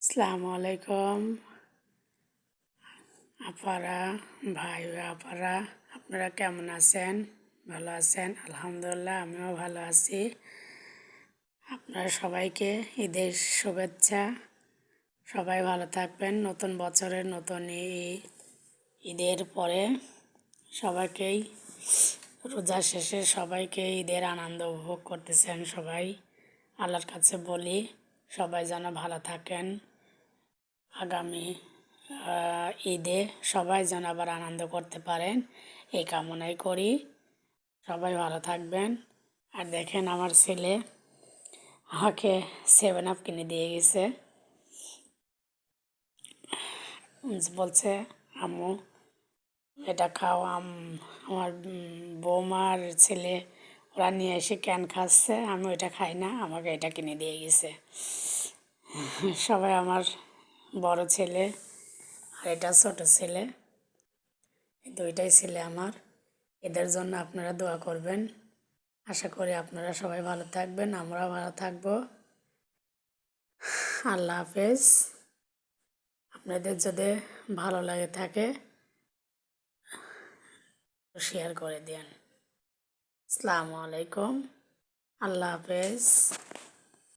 আসসালামু আলাইকুম আপারা, ভাই ও আপারা, আপনারা কেমন আছেন? ভালো আছেন? আলহামদুলিল্লাহ, আমিও ভালো আছি। আপনারা সবাইকে ঈদের শুভেচ্ছা। সবাই ভালো থাকবেন। নতুন বছরের নতুন ঈদের পরে সবাইকেই রোজা শেষে সবাইকে ঈদের আনন্দ উপভোগ করতেছেন। সবাই আল্লাহর কাছে বলি সবাই যেন ভালো থাকেন। আগামী ঈদে সবাই যেন আবার আনন্দ করতে পারেন এই কামনাই করি। সবাই ভালো থাকবেন। আর দেখেন আমার ছেলে আমাকে 7 আপ কিনে দিয়ে গেছে। বলছে আম্মু এটা খাও। আমার বৌমার ছেলে ওরা নিয়ে এসে ক্যান খাচ্ছে, আমি ওইটা খাই না, আমাকে এটা কিনে দিয়ে গেছে। সবাই আমার বড় ছেলে আর এটা ছোট ছেলে, এই দুইটাই ছেলে আমার। এদের জন্য আপনারা দোয়া করবেন। আশা করি আপনারা সবাই ভালো থাকবেন, আমরাও ভালো থাকবো। আল্লাহ হাফেজ। আপনাদের যদি ভালো লাগে থাকে শেয়ার করে দেন। আসসালামু আলাইকুম, আল্লাহ হাফেজ।